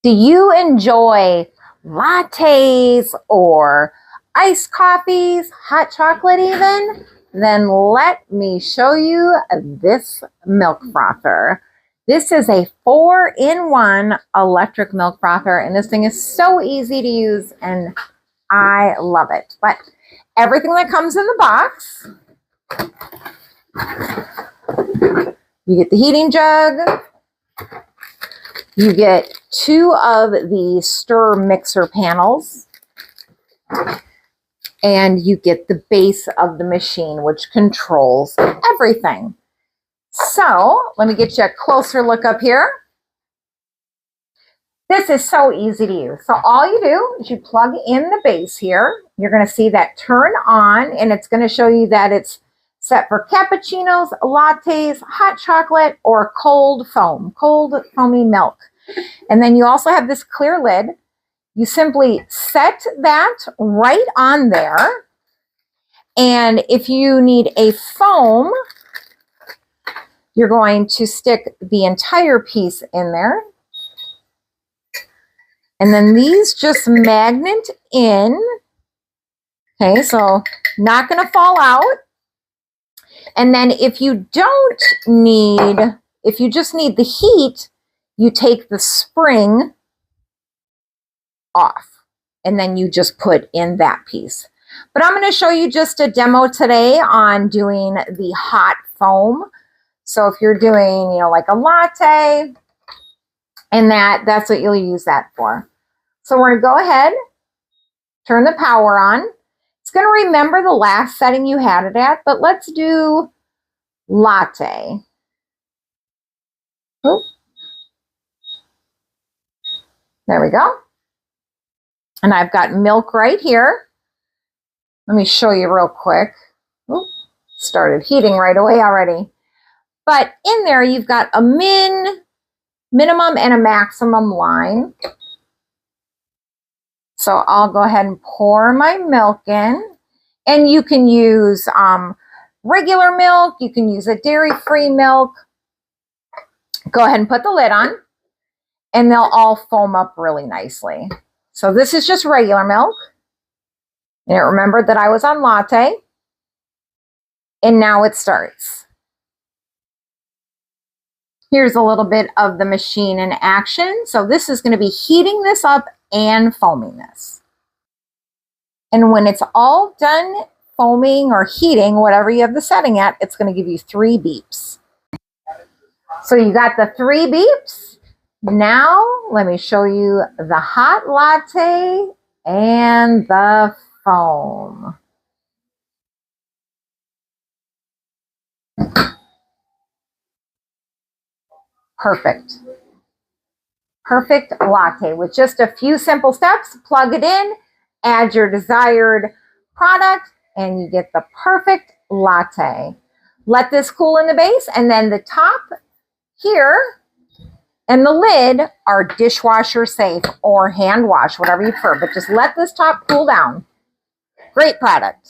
Do you enjoy lattes or iced coffees, hot chocolate even? Then let me show you this milk frother. This is a 4-in-1 electric milk frother, and this thing is so easy to use and I love it. But everything that comes in the box, you get the heating jug, you get 2 of the stir mixer panels, and you get the base of the machine, which controls everything. So let me get you a closer look up here. This is so easy to use. So all you do is you plug in the base here. You're going to see that turn on, and it's going to show you that it's set for cappuccinos, lattes, hot chocolate, or cold foamy milk. And then you also have this clear lid. You simply set that right on there. And if you need a foam, you're going to stick the entire piece in there. And then these just magnet in. Okay, so not going to fall out. And then if you just need the heat, you take the spring off and then you just put in that piece. But I'm going to show you just a demo today on doing the hot foam. So if you're doing, like a latte, and that's what you'll use that for. So we're going to go ahead, turn the power on. It's going to remember the last setting you had it at, but let's do latte. Oop. There we go. And I've got milk right here. Let me show you real quick. Oop. Started heating right away already. But in there, you've got a minimum and a maximum line. So I'll go ahead and pour my milk in. And you can use regular milk. You can use a dairy-free milk. Go ahead and put the lid on. And they'll all foam up really nicely. So this is just regular milk. And it remembered that I was on latte. And now it starts. Here's a little bit of the machine in action. So this is going to be heating this up and foaming this. And when it's all done foaming or heating, whatever you have the setting at, it's going to give you 3 beeps. So you got the 3 beeps. Now let me show you the hot latte and the foam. Perfect. Perfect latte with just a few simple steps. Plug it in, add your desired product, and you get the perfect latte. Let this cool in the base, and then the top here and the lid are dishwasher safe or hand wash, whatever you prefer. But just let this top cool down. Great product.